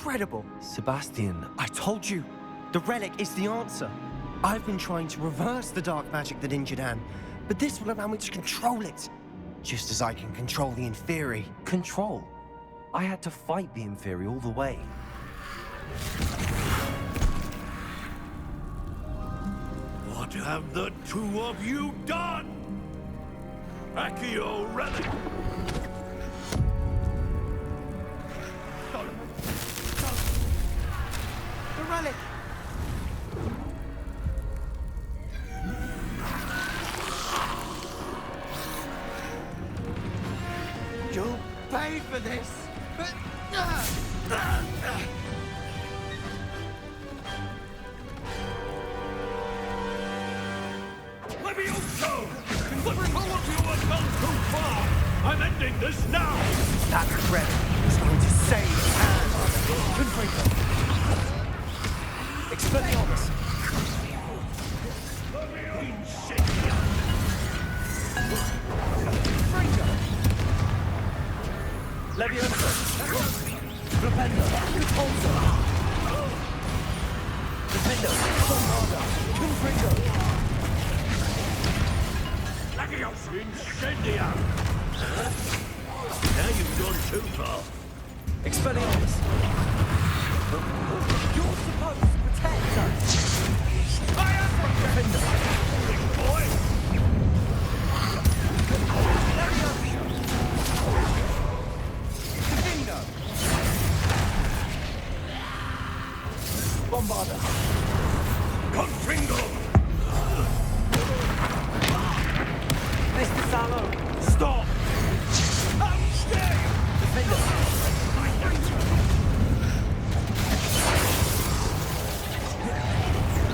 incredible. Sebastian, I told you, the relic is the answer. I've been trying to reverse the dark magic that injured Anne, but this will allow me to control it. Just as I can control the Inferi. Control? I had to fight the Inferi all the way. What have the two of you done? Accio relic! The relic! You'll pay for this! Levioso! The two of you have gone too far! I'm ending this now! That relic is going to save Anne! Confringo! Expelliarmus! Confringo! Levioso! Rependo! Repulso! Rependo! Bombarda! Confringo! Levioso! Incendia! Now you've gone too far. Expelliarmus! You're supposed to protect us! I am Defender! Big boy! Defendo! Bombarda! Confringo! Mr. Salo! Stop! Stay! Defender!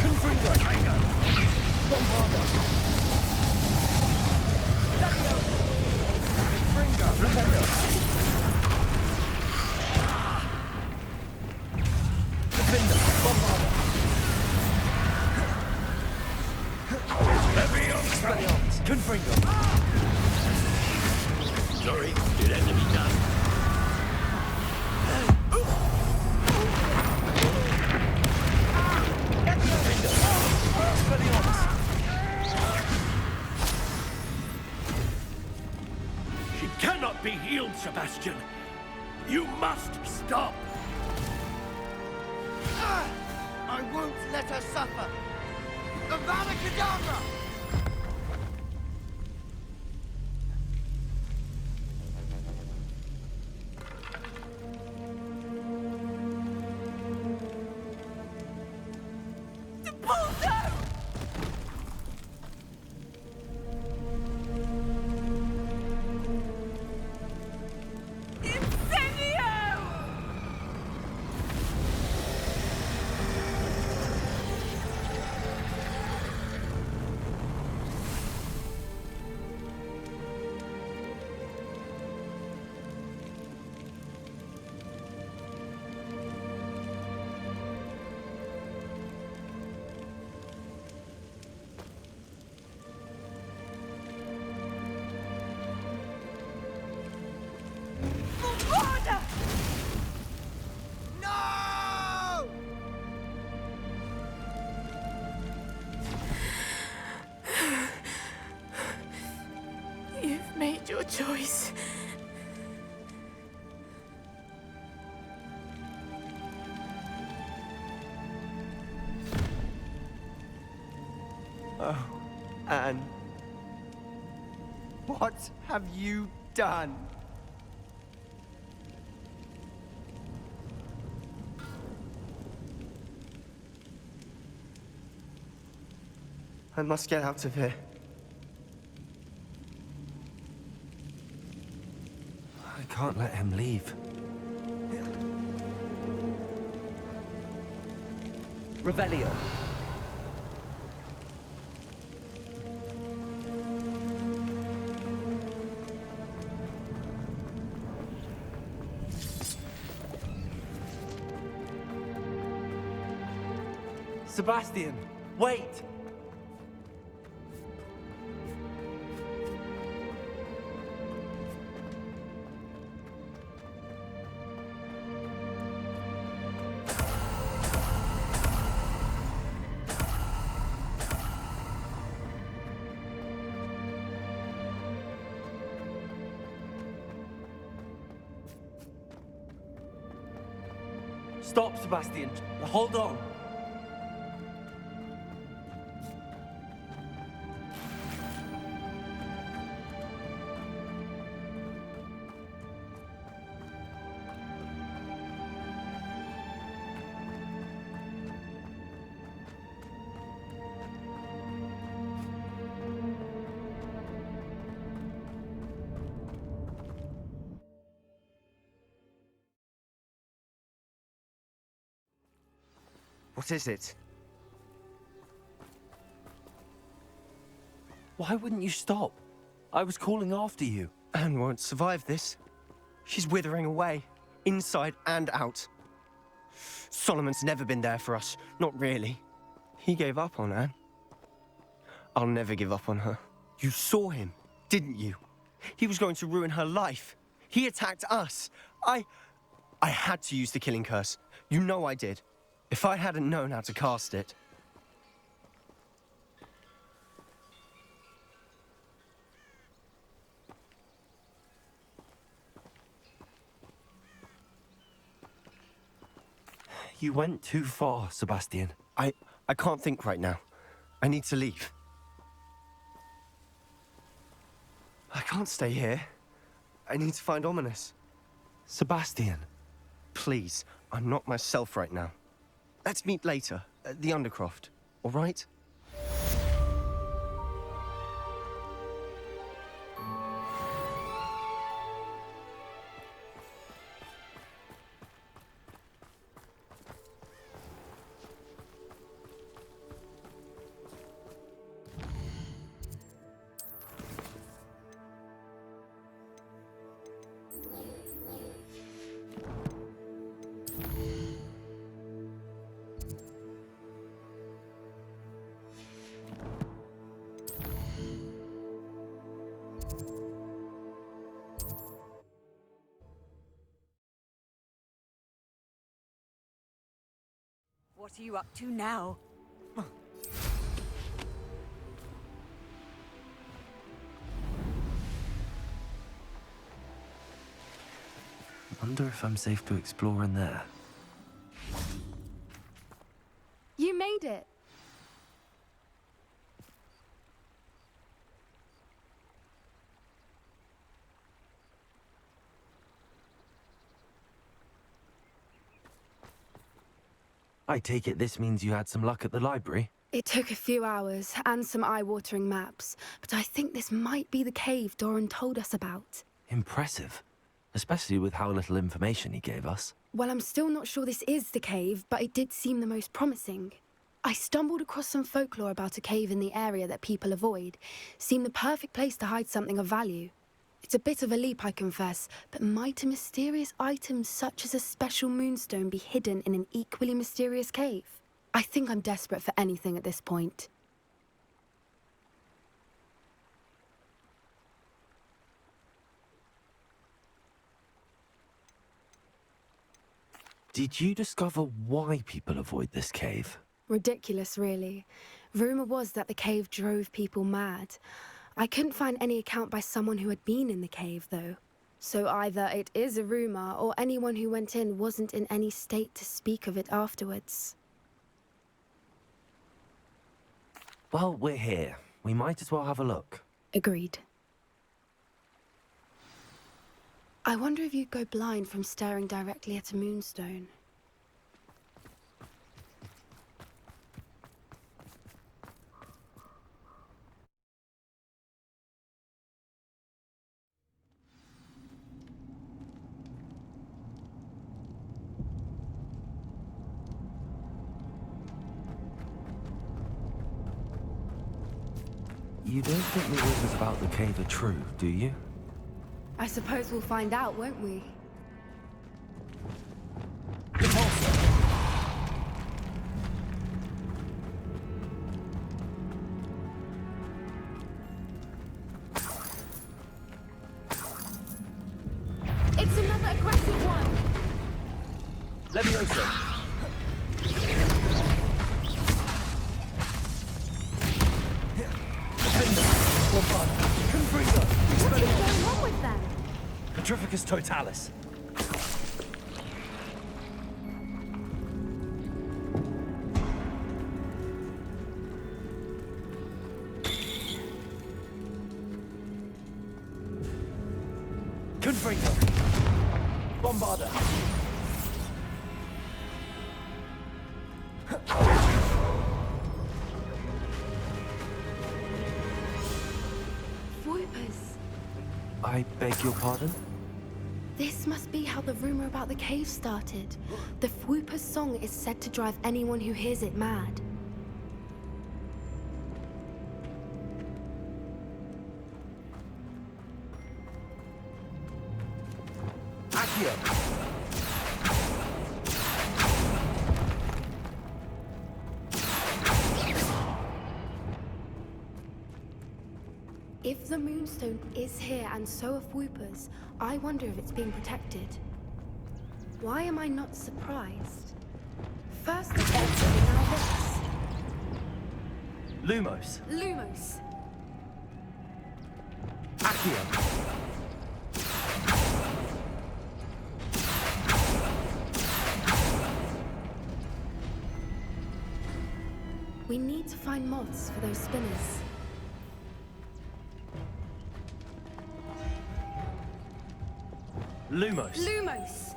Confringo! Bombarda! Confringo! Defender! Defender! Bombarda! Levioso! Confringo! Sorry, it had to be done. She cannot be healed, Sebastian. You must stop. I won't let her suffer! Avada Kedavra! You've made your choice. Oh, Anne. What have you done? I must get out of here. I can't let him leave. Revelio. Sebastian, wait! Stop, Sebastian. Hold on. What is it? Why wouldn't you stop? I was calling after you. Anne won't survive this. She's withering away, inside and out. Solomon's never been there for us, not really. He gave up on Anne. I'll never give up on her. You saw him, didn't you? He was going to ruin her life. He attacked us. I had to use the killing curse. You know I did. If I hadn't known how to cast it... You went too far, Sebastian. I can't think right now. I need to leave. I can't stay here. I need to find Ominous. Sebastian. Please, I'm not myself right now. Let's meet later, at the Undercroft, all right? What are you up to now? Wonder if I'm safe to explore in there. You made it. I take it this means you had some luck at the library? It took a few hours and some eye-watering maps, but I think this might be the cave Doran told us about. Impressive. Especially with how little information he gave us. Well, I'm still not sure this is the cave, but it did seem the most promising. I stumbled across some folklore about a cave in the area that people avoid. Seemed the perfect place to hide something of value. It's a bit of a leap, I confess, but might a mysterious item such as a special moonstone be hidden in an equally mysterious cave? I think I'm desperate for anything at this point. Did you discover why people avoid this cave? Ridiculous, really. Rumour was that the cave drove people mad. I couldn't find any account by someone who had been in the cave, though. So either it is a rumour, or anyone who went in wasn't in any state to speak of it afterwards. Well, we're here. We might as well have a look. Agreed. I wonder if you'd go blind from staring directly at a moonstone. You don't think the rumors about the cave are true, do you? I suppose we'll find out, won't we? It's another aggressive one! Leviosa! What is going on with them? Petrificus totalis. Confringo. Bombarder. Whoopers. I beg your pardon? This must be how the rumor about the cave started. The Whooper's song is said to drive anyone who hears it mad. Accio. If the Moonstone is here and so are Whoopers, I wonder if it's being protected. Why am I not surprised? First the Fence, now this. Lumos. Lumos. Accio. We need to find moths for those spinners. Lumos. Lumos!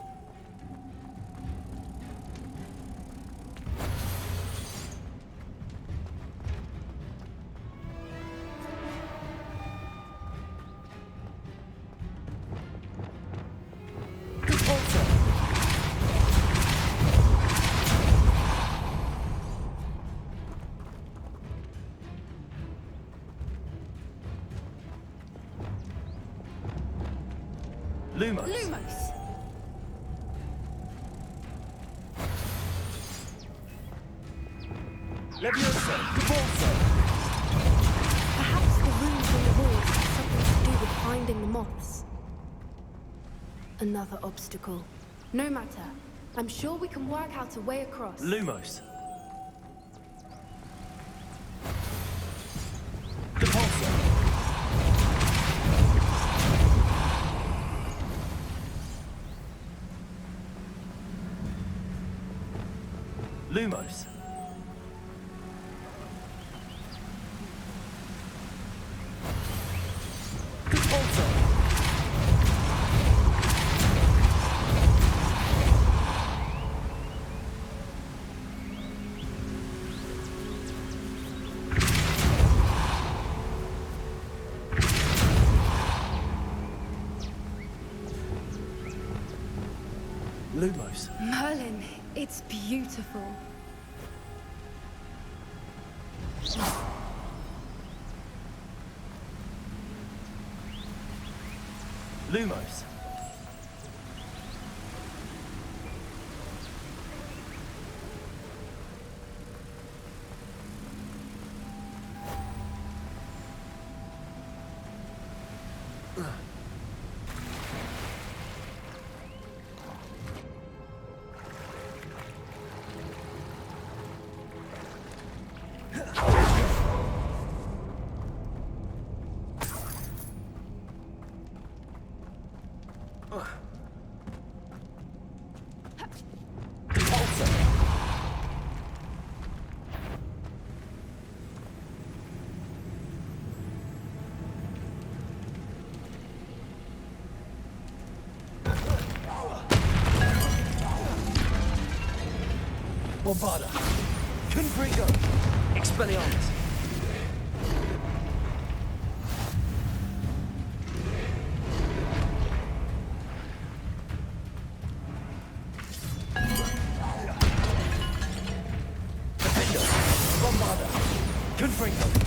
Lumos. Lumos! Levioso. Cabalso. Perhaps the runes on the walls have something to do with finding the moths. Another obstacle. No matter. I'm sure we can work out a way across. Lumos. Cabalso. Lumos. Cabalso. Lumos. Merlin, it's beautiful. Lumos. Bombarda. Confringo. Expelliarmus. Defendo. Bombarda. Confringo.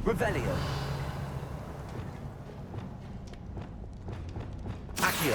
Revelio. Accio.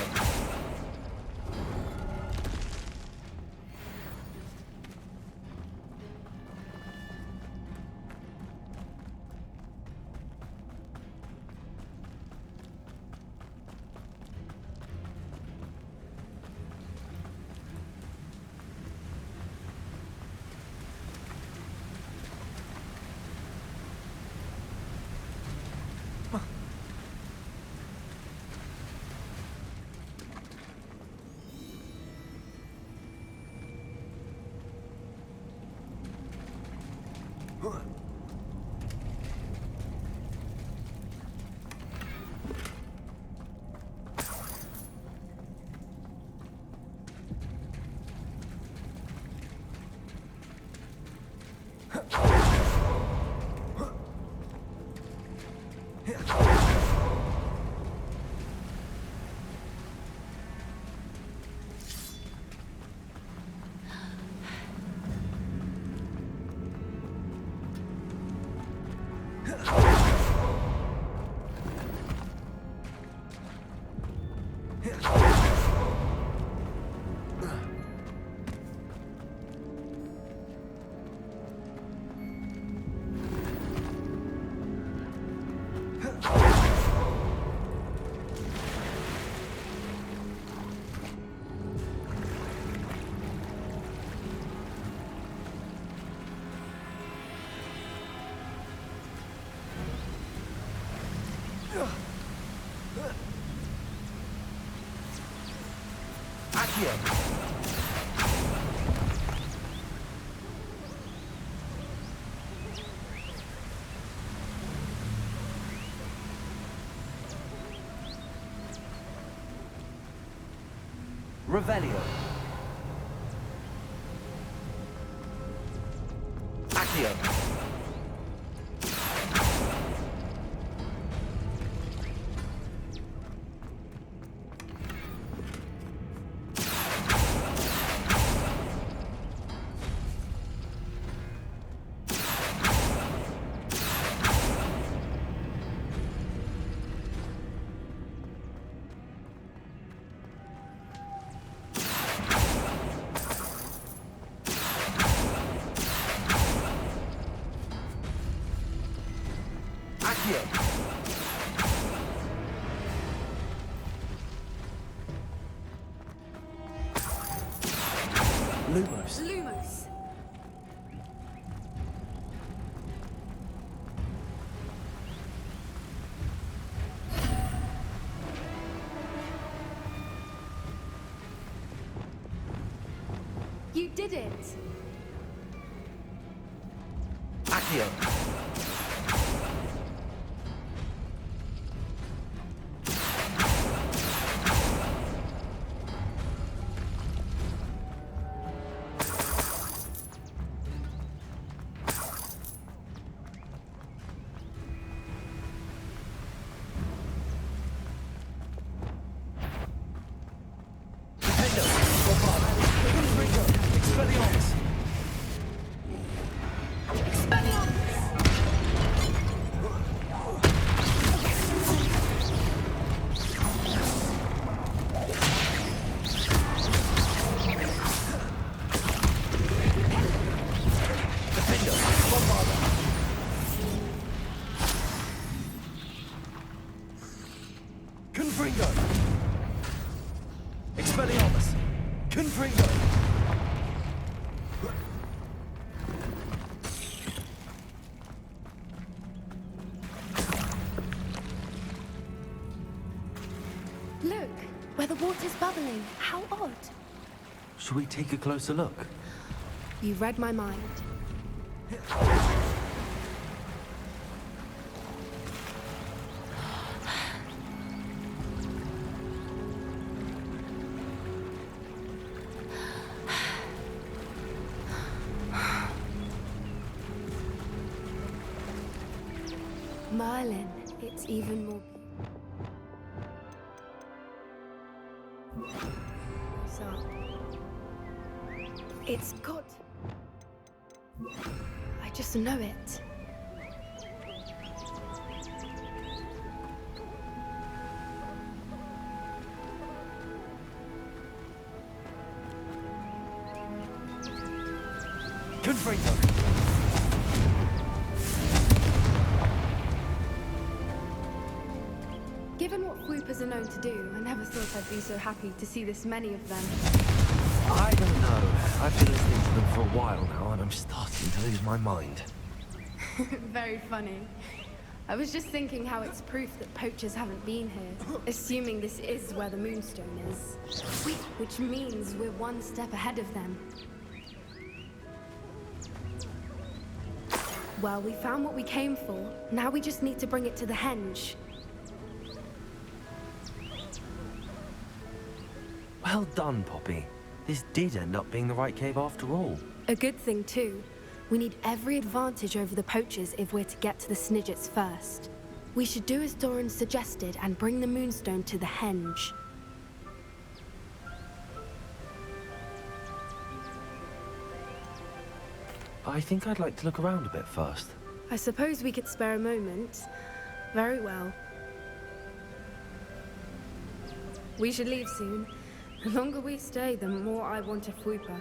Accio. Revelio. Accio. Lumos. Lumos. You did it! Accio. Confringo! Expelliarmus! Confringo! Look, where the water's bubbling. How odd. Should we take a closer look? You read my mind. Merlin, it's even more so it's got. I just know it. Confringo! Given what swoopers are known to do, I never thought I'd be so happy to see this many of them. I don't know. I've been listening to them for a while now, and I'm starting to lose my mind. Very funny. I was just thinking how it's proof that poachers haven't been here, assuming this is where the Moonstone is. Which means we're one step ahead of them. Well, we found what we came for. Now we just need to bring it to the henge. Well done, Poppy. This did end up being the right cave after all. A good thing, too. We need every advantage over the poachers if we're to get to the Snidgets first. We should do as Doran suggested and bring the Moonstone to the henge. I think I'd like to look around a bit first. I suppose we could spare a moment. Very well. We should leave soon. The longer we stay, the more I want a Fwooper.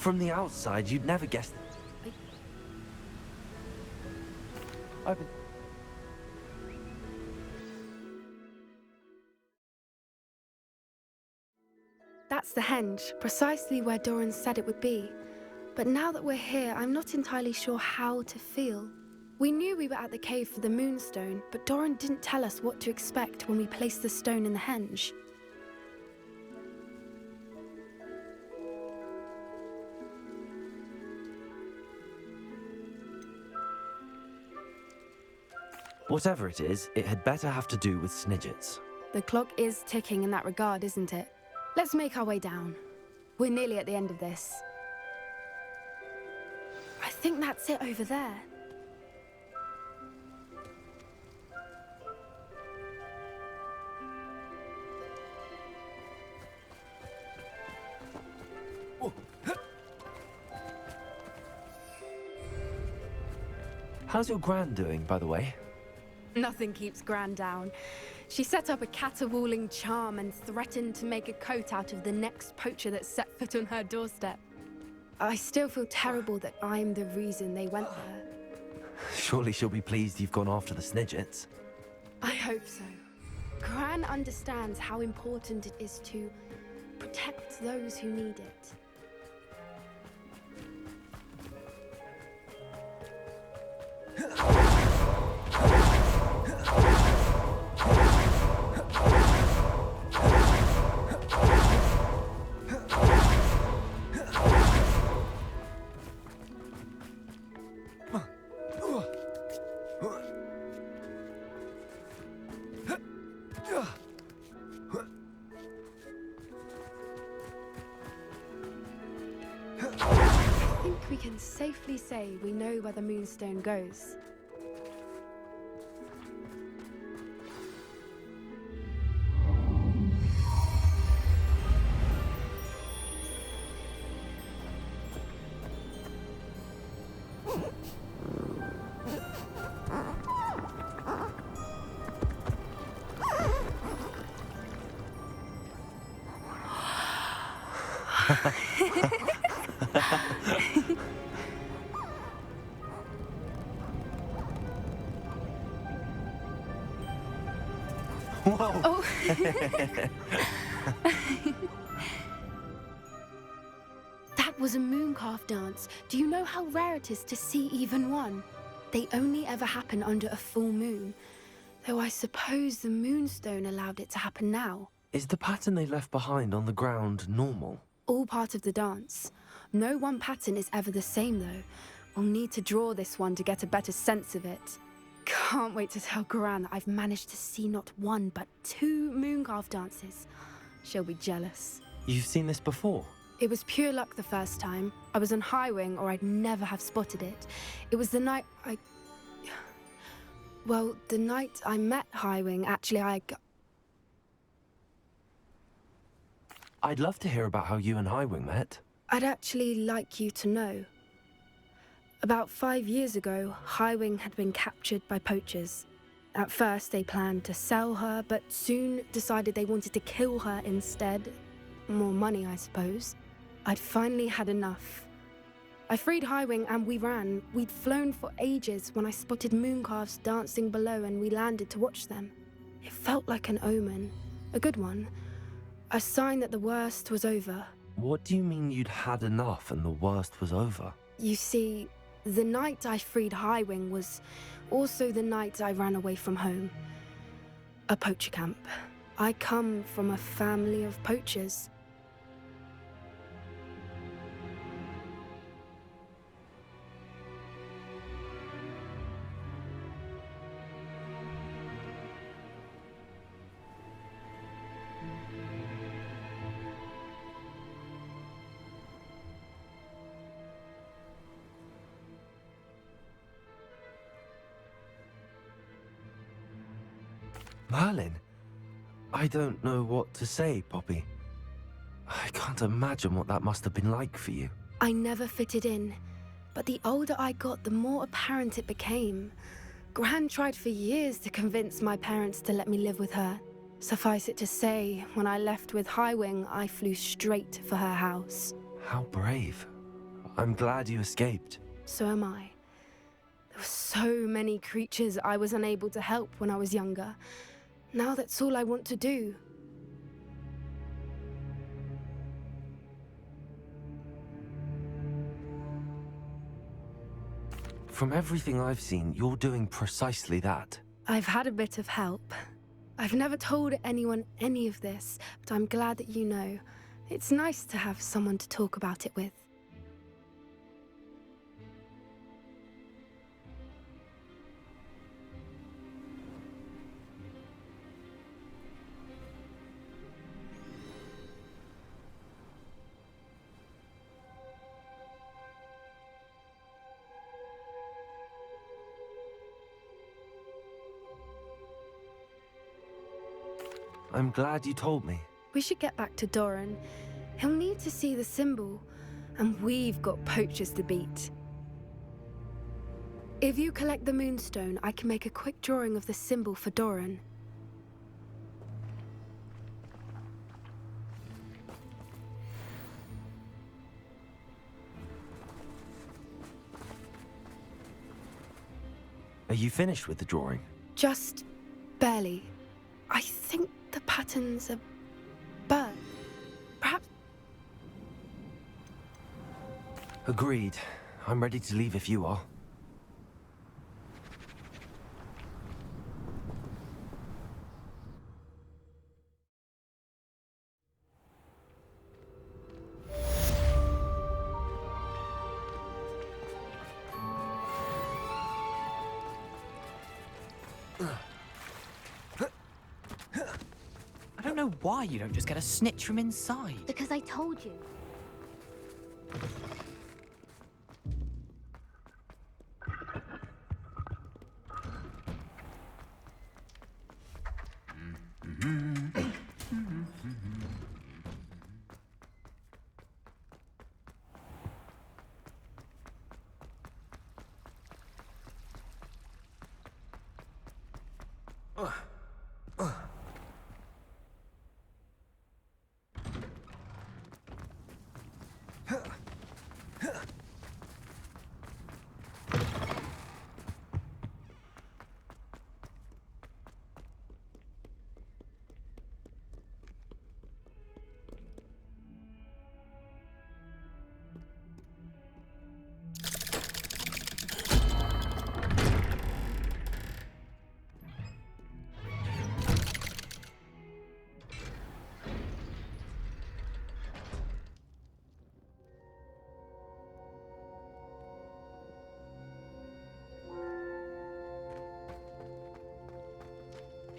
From the outside, you'd never guess it. I've been... That's the henge, precisely where Doran said it would be. But now that we're here, I'm not entirely sure how to feel. We knew we were at the cave for the moonstone, but Doran didn't tell us what to expect when we placed the stone in the henge. Whatever it is, it had better have to do with Snidgets. The clock is ticking in that regard, isn't it? Let's make our way down. We're nearly at the end of this. I think that's it over there. How's your Gran doing, by the way? Nothing keeps Gran down. She set up a caterwauling charm and threatened to make a coat out of the next poacher that set foot on her doorstep. I still feel terrible that I'm the reason they went there. Surely she'll be pleased you've gone after the Snidgets. I hope so. Gran understands how important it is to protect those who need it. I think we can safely say we know where the moonstone goes. Whoa! Oh. That was a mooncalf dance. Do you know how rare it is to see even one? They only ever happen under a full moon. Though I suppose the moonstone allowed it to happen now. Is the pattern they left behind on the ground normal? All part of the dance. No one pattern is ever the same though. We'll need to draw this one to get a better sense of it. Can't wait to tell Gran that I've managed to see not one but 2 mooncalf dances. She'll be jealous. You've seen this before? It was pure luck the first time. I was on Highwing or I'd never have spotted it. It was the night Well, the night I met Highwing, actually I'd love to hear about how you and Highwing met. I'd actually like you to know. About 5 years ago, Highwing had been captured by poachers. At first, they planned to sell her, but soon decided they wanted to kill her instead. More money, I suppose. I'd finally had enough. I freed Highwing and we ran. We'd flown for ages when I spotted mooncalves dancing below and we landed to watch them. It felt like an omen. A good one. A sign that the worst was over. What do you mean you'd had enough and the worst was over? You see, the night I freed Highwing was also the night I ran away from home. A poacher camp. I come from a family of poachers. Merlin? I don't know what to say, Poppy. I can't imagine what that must have been like for you. I never fitted in, but the older I got, the more apparent it became. Gran tried for years to convince my parents to let me live with her. Suffice it to say, when I left with Highwing, I flew straight for her house. How brave. I'm glad you escaped. So am I. There were so many creatures I was unable to help when I was younger. Now that's all I want to do. From everything I've seen, you're doing precisely that. I've had a bit of help. I've never told anyone any of this, but I'm glad that you know. It's nice to have someone to talk about it with. I'm glad you told me. We should get back to Doran. He'll need to see the symbol, and we've got poachers to beat. If you collect the moonstone, I can make a quick drawing of the symbol for Doran. Are you finished with the drawing? Just barely. I think the pattern's a bird. Perhaps. Agreed. I'm ready to leave if you are. I don't know why you don't just get a snitch from inside. Because I told you.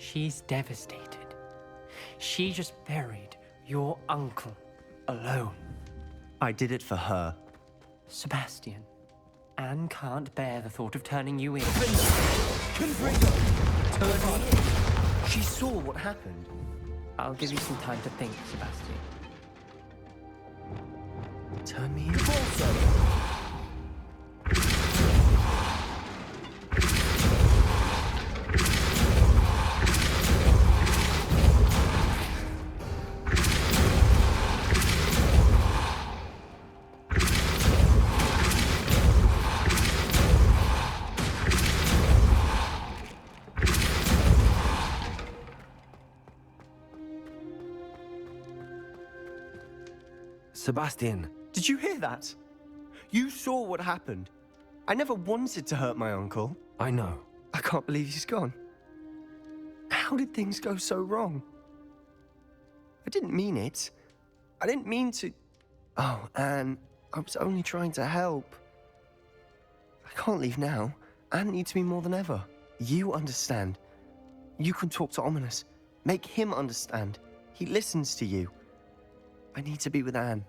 She's devastated. She just buried your uncle alone. I did it for her. Sebastian, Anne can't bear the thought of turning you in. She saw what happened. I'll give you some time to think, Sebastian. Turn me in. Sebastian. Did you hear that? You saw what happened. I never wanted to hurt my uncle. I know. I can't believe he's gone. How did things go so wrong? I didn't mean it. I didn't mean to... Oh, Anne, I was only trying to help. I can't leave now. Anne needs me more than ever. You understand. You can talk to Ominous. Make him understand. He listens to you. I need to be with Anne.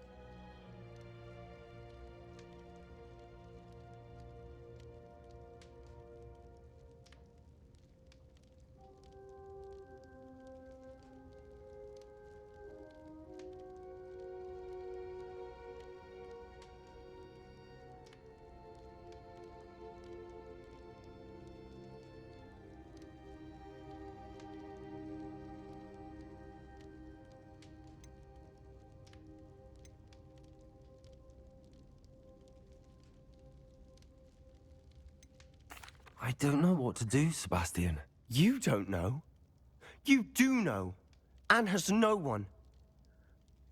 I don't know what to do, Sebastian. You don't know. You do know. Anne has no one.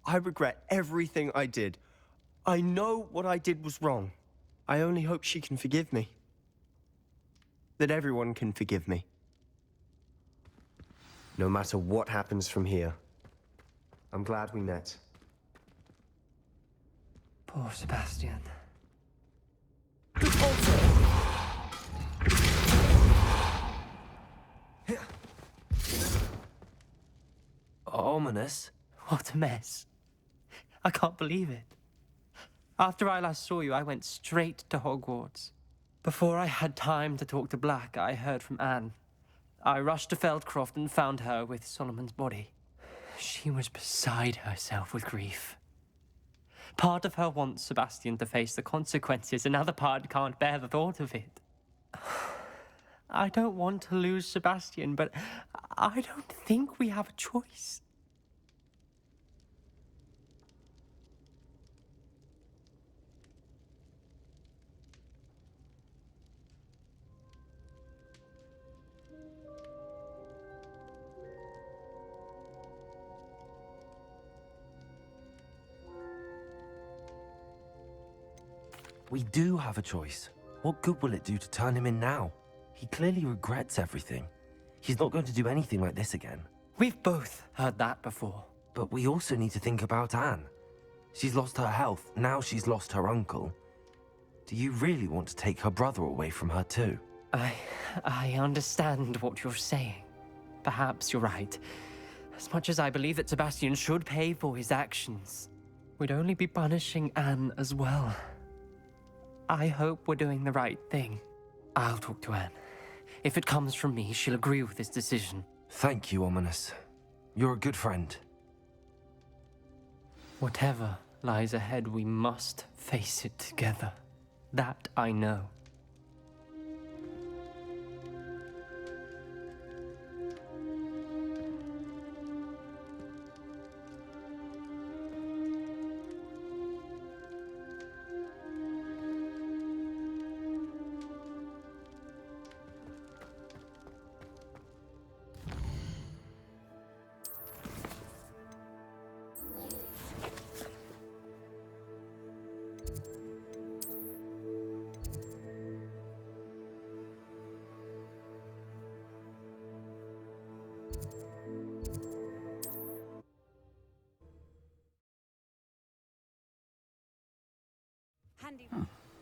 I regret everything I did. I know what I did was wrong. I only hope she can forgive me. That everyone can forgive me. No matter what happens from here. I'm glad we met. Poor Sebastian. Ominous? What a mess. I can't believe it. After I last saw you, I went straight to Hogwarts. Before I had time to talk to Black, I heard from Anne. I rushed to Feldcroft and found her with Solomon's body. She was beside herself with grief. Part of her wants Sebastian to face the consequences, another part can't bear the thought of it. I don't want to lose Sebastian, but I don't think we have a choice. We do have a choice. What good will it do to turn him in now? He clearly regrets everything. He's not going to do anything like this again. We've both heard that before. But we also need to think about Anne. She's lost her health, now she's lost her uncle. Do you really want to take her brother away from her too? I understand what you're saying. Perhaps you're right. As much as I believe that Sebastian should pay for his actions, we'd only be punishing Anne as well. I hope we're doing the right thing. I'll talk to Anne. If it comes from me, she'll agree with this decision. Thank you, Ominous. You're a good friend. Whatever lies ahead, we must face it together. That I know.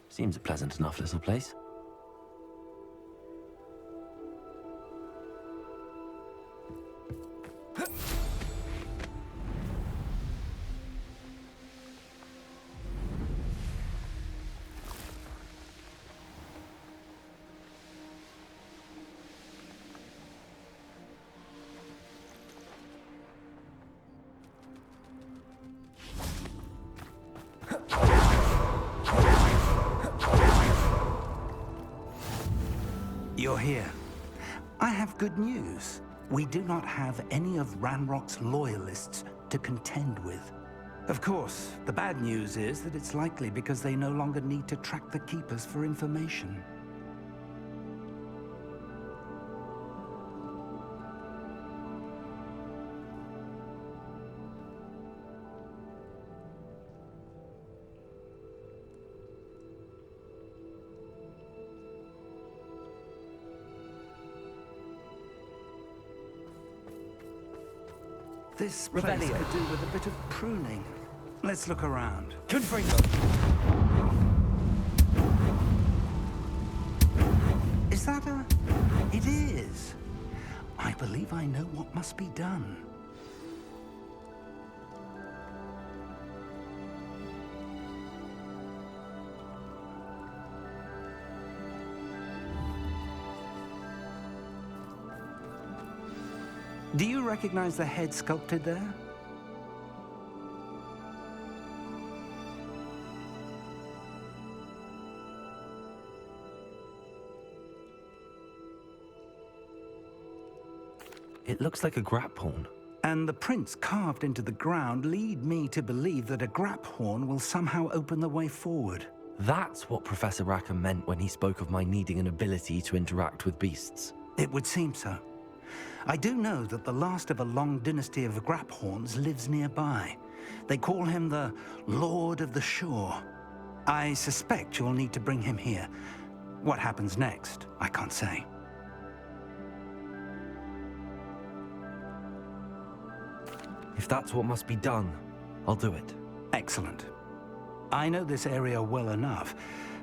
Seems a pleasant enough little place. You're here. I have good news. We do not have any of Ranrock's loyalists to contend with. Of course, the bad news is that it's likely because they no longer need to track the Keepers for information. This place could do with a bit of pruning. Let's look around. Is that a... It is. I believe I know what must be done. Do you recognize the head sculpted there? It looks like a grap horn. And the prints carved into the ground lead me to believe that a grap horn will somehow open the way forward. That's what Professor Rackham meant when he spoke of my needing an ability to interact with beasts. It would seem so. I do know that the last of a long dynasty of Graphorns lives nearby. They call him the Lord of the Shore. I suspect you'll need to bring him here. What happens next, I can't say. If that's what must be done, I'll do it. Excellent. I know this area well enough.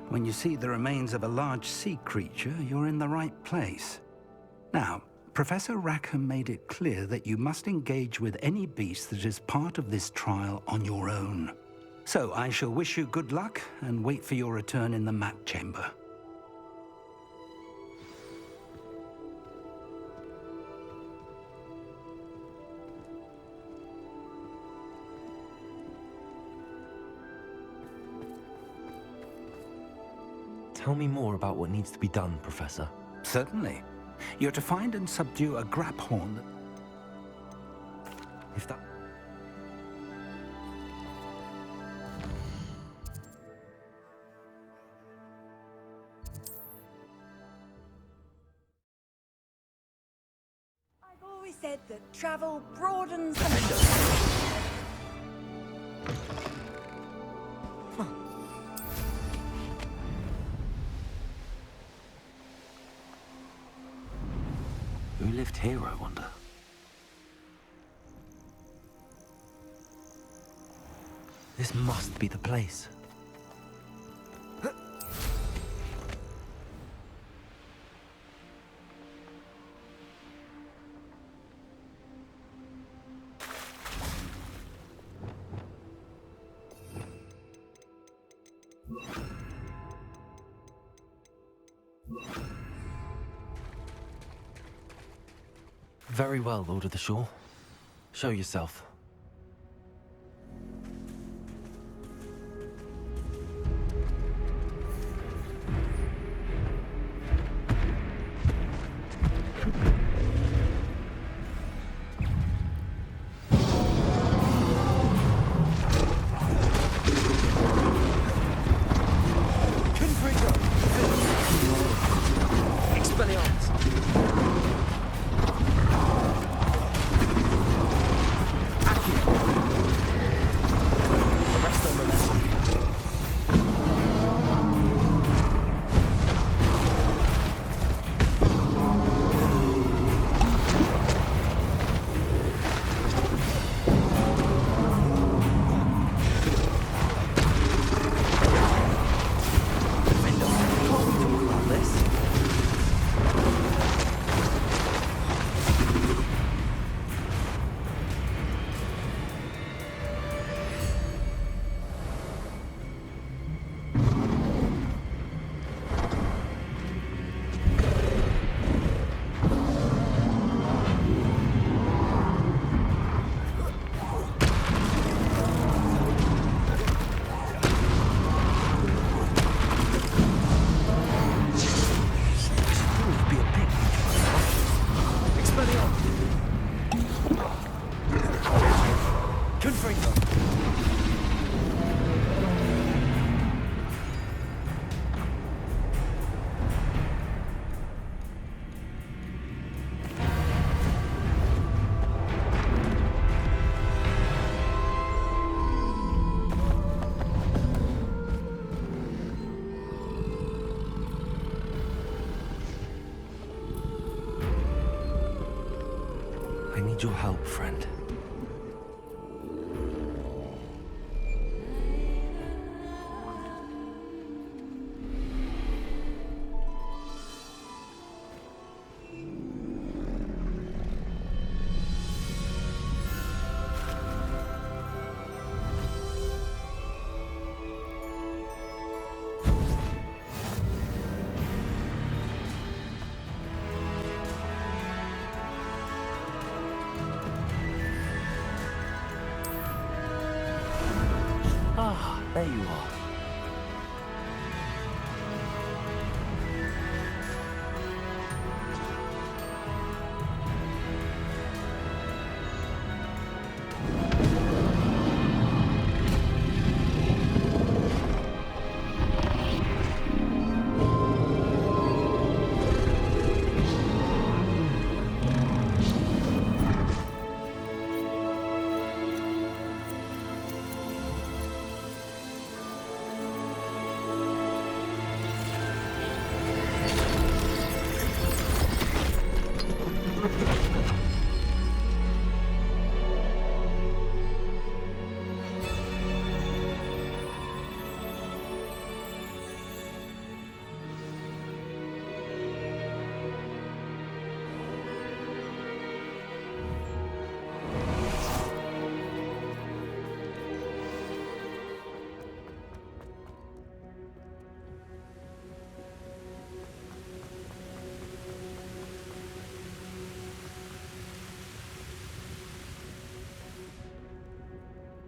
When you see the remains of a large sea creature, you're in the right place. Now, Professor Rackham made it clear that you must engage with any beast that is part of this trial on your own. So I shall wish you good luck and wait for your return in the map chamber. Tell me more about what needs to be done, Professor. Certainly. You're to find and subdue a Graphorn. If that... I've always said that travel broadens the... Who lived here, I wonder? This must be the place. Very well, Lord of the Shore. Show yourself. I need your help, friend. Ah, there you are.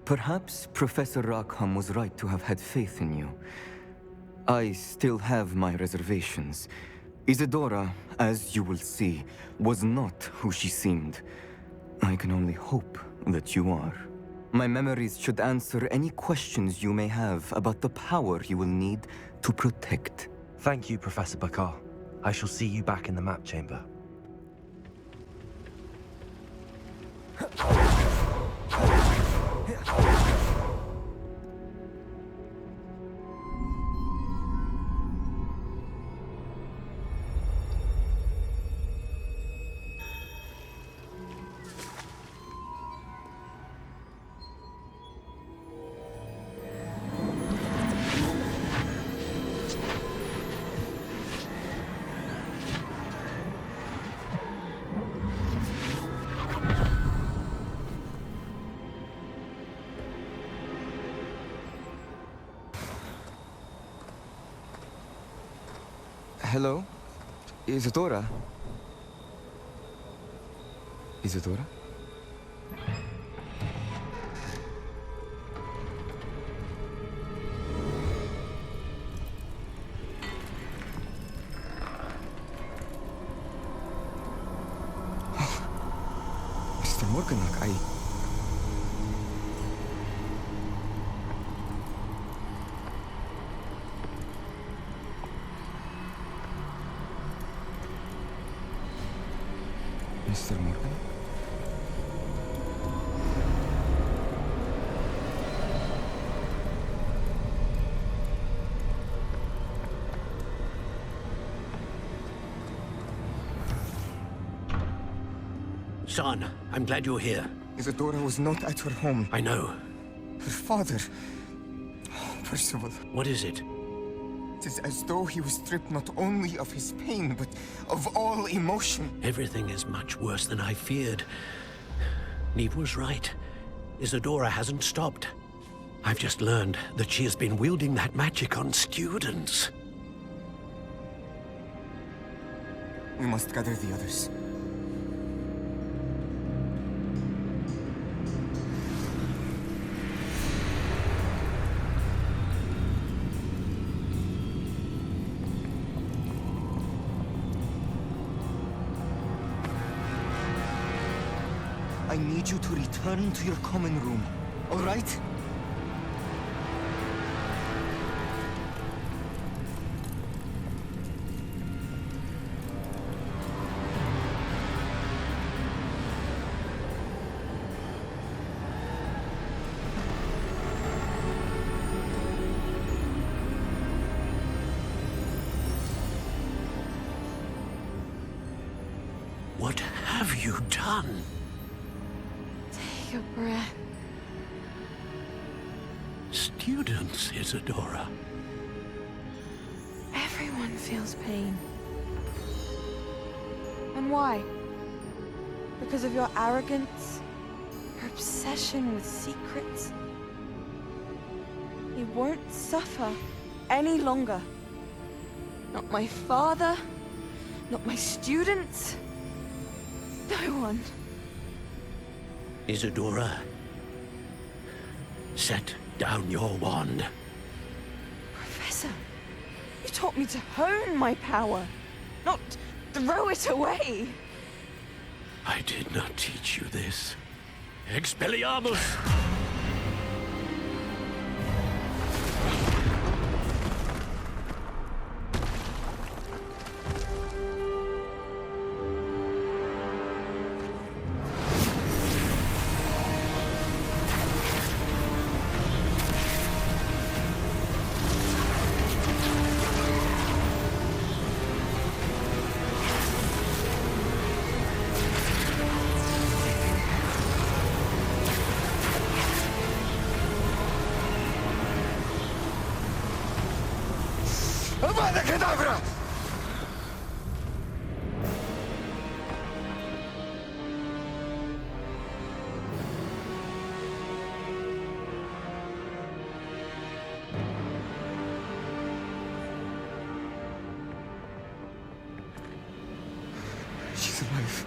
Perhaps Professor Rackham was right to have had faith in you. I still have my reservations. Isadora, as you will see, was not who she seemed. I can only hope that you are. My memories should answer any questions you may have about the power you will need to protect. Thank you, Professor Bakar. I shall see you back in the map chamber. Hello? Isadora? Isadora? Mr. Morganach, Mr. Morgan? Son, I'm glad you're here. Isadora was not at her home. I know. Her father... Percival. What is it? It is as though he was stripped not only of his pain, but of all emotion. Everything is much worse than I feared. Neve was right. Isadora hasn't stopped. I've just learned that she has been wielding that magic on students. We must gather the others. I need you to return to your common room, all right? What have you done? Take a breath. Students, Isadora. Everyone feels pain. And why? Because of your arrogance? Your obsession with secrets? He won't suffer any longer. Not my father, not my students, no one. Isadora, set down your wand. Professor, you taught me to hone my power, not throw it away. I did not teach you this. Expelliarmus! Avada Kedavra! She's alive. She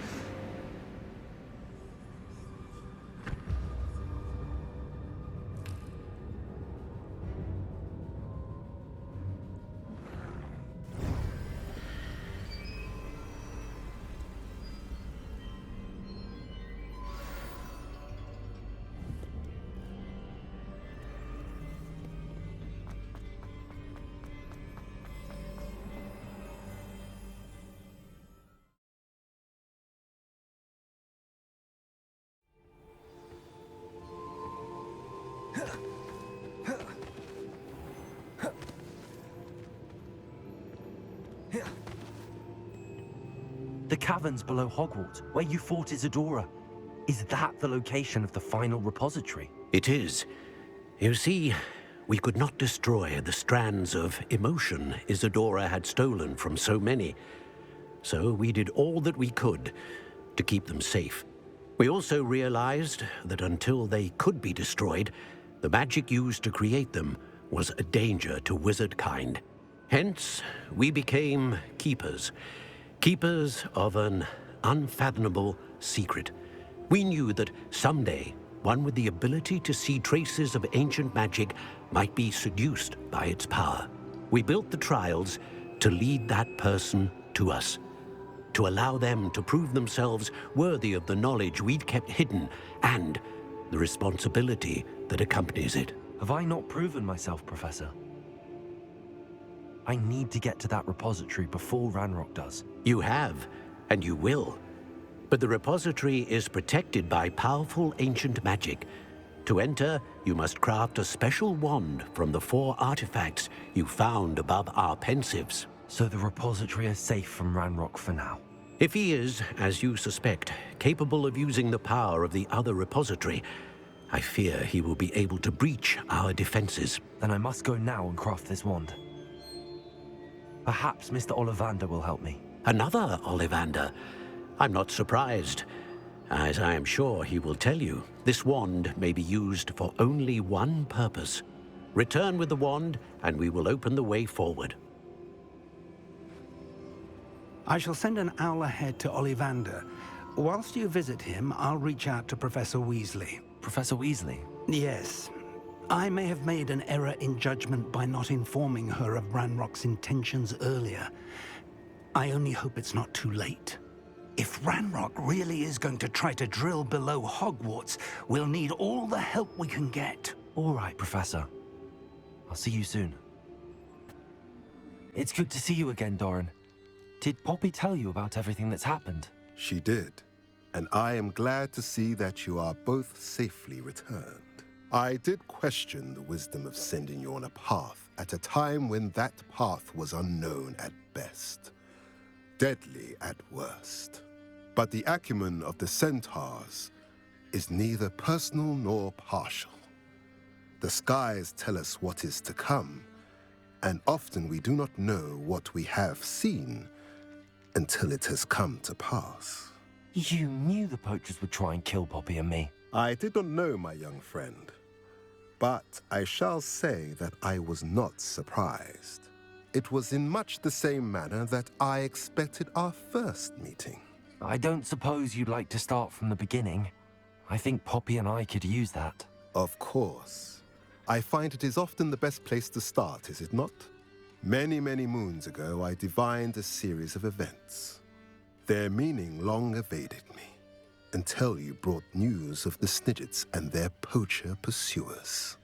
The caverns below Hogwarts, where you fought Isadora. Is that the location of the final repository? It is. You see, we could not destroy the strands of emotion Isadora had stolen from so many. So we did all that we could to keep them safe. We also realized that until they could be destroyed, the magic used to create them was a danger to wizard kind. Hence, we became keepers. Keepers of an unfathomable secret. We knew that someday, one with the ability to see traces of ancient magic might be seduced by its power. We built the trials to lead that person to us, to allow them to prove themselves worthy of the knowledge we'd kept hidden and the responsibility that accompanies it. Have I not proven myself, Professor? I need to get to that repository before Ranrock does. You have, and you will. But the repository is protected by powerful ancient magic. To enter, you must craft a special wand from the 4 artifacts you found above our pensives. So the repository is safe from Ranrock for now? If he is, as you suspect, capable of using the power of the other repository, I fear he will be able to breach our defenses. Then I must go now and craft this wand. Perhaps Mr. Ollivander will help me. Another Ollivander? I'm not surprised. As I am sure he will tell you, this wand may be used for only one purpose. Return with the wand, and we will open the way forward. I shall send an owl ahead to Ollivander. Whilst you visit him, I'll reach out to Professor Weasley. Professor Weasley? Yes. I may have made an error in judgment by not informing her of Ranrock's intentions earlier. I only hope it's not too late. If Ranrock really is going to try to drill below Hogwarts, we'll need all the help we can get. All right, Professor. I'll see you soon. It's good to see you again, Doran. Did Poppy tell you about everything that's happened? She did, and I am glad to see that you are both safely returned. I did question the wisdom of sending you on a path at a time when that path was unknown at best, deadly at worst. But the acumen of the centaurs is neither personal nor partial. The skies tell us what is to come, and often we do not know what we have seen until it has come to pass. You knew the poachers would try and kill Poppy and me. I did not know, my young friend, but I shall say that I was not surprised. It was in much the same manner that I expected our first meeting. I don't suppose you'd like to start from the beginning. I think Poppy and I could use that. Of course. I find it is often the best place to start, is it not? Many, many moons ago, I divined a series of events. Their meaning long evaded me, until you brought news of the Snidgets and their poacher pursuers.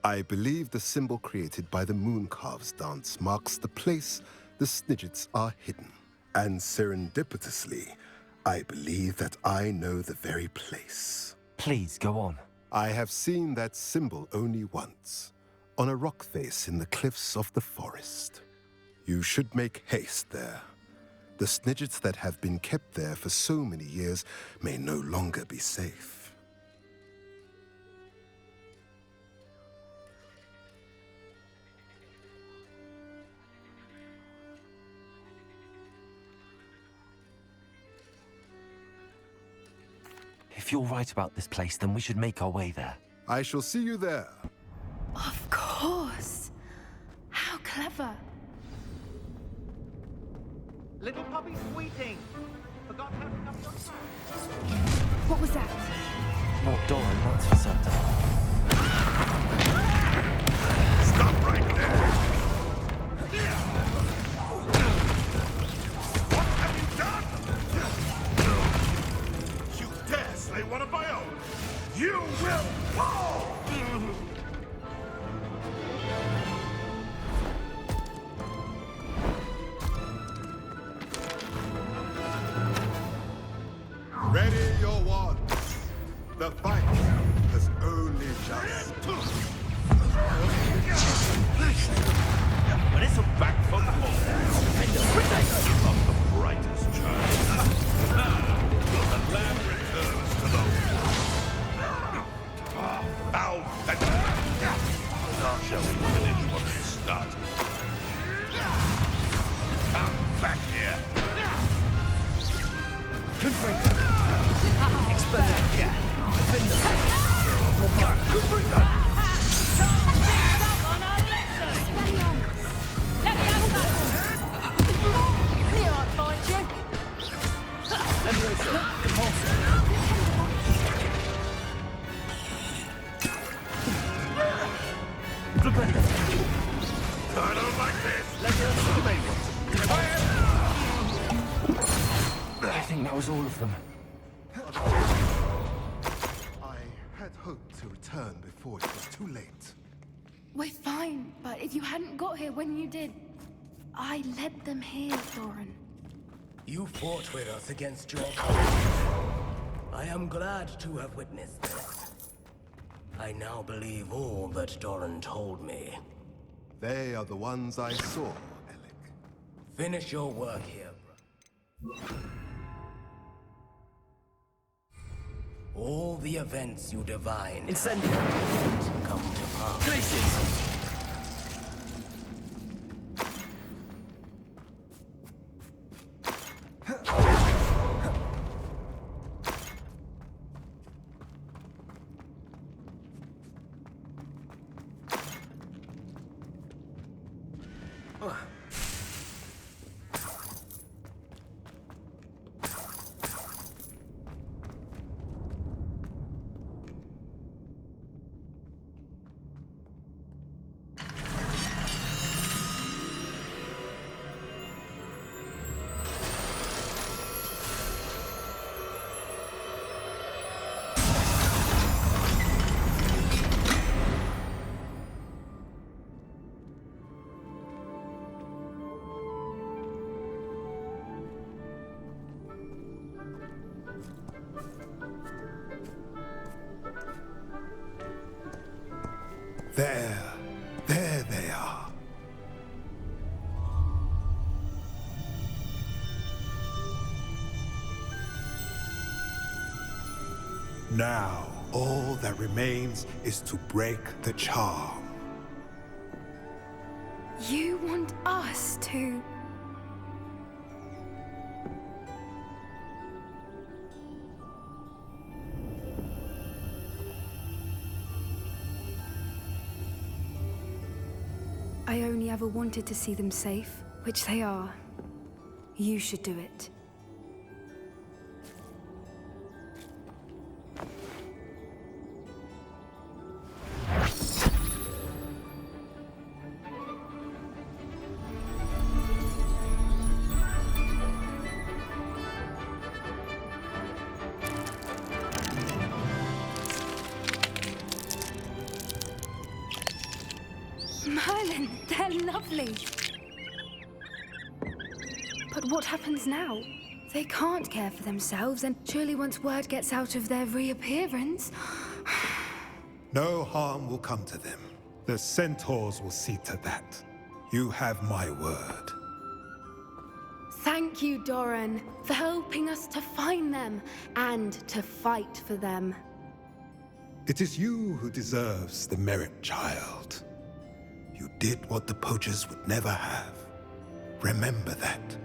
I believe the symbol created by the Mooncalves dance marks the place the Snidgets are hidden. And serendipitously, I believe that I know the very place. Please, go on. I have seen that symbol only once, on a rock face in the cliffs of the forest. You should make haste there. The Snidgets that have been kept there for so many years may no longer be safe. If you're right about this place, then we should make our way there. I shall see you there. Of course. How clever. Little Poppy's squeaking. Forgot how to come to. What was that? Not Doran, that's for certain. Stop right there! What have you done? You dare slay one of my own! You will fall! Ready your wands. The fight has only just. But it's a back for the ball. Not the brightest child. The lamb returns to the now that now shall we finish what we started? Come back here. I don't like this. I think that was all of them. I had hoped to return before it was too late. We're fine, but if you hadn't got here when you did, I led them here, Doran. You fought with us against your cause. I am glad to have witnessed this. I now believe all that Doran told me. They are the ones I saw, Alec. Finish your work here, bro. All the events you divined come to pass. Glaciers! There they are. Now, all that remains is to break the charm. You want us to... I only ever wanted to see them safe, which they are. You should do it. Merlin, they're lovely. But what happens now? They can't care for themselves, and surely once word gets out of their reappearance... No harm will come to them. The centaurs will see to that. You have my word. Thank you, Doran, for helping us to find them and to fight for them. It is you who deserves the merit, child. You did what the poachers would never have. Remember that.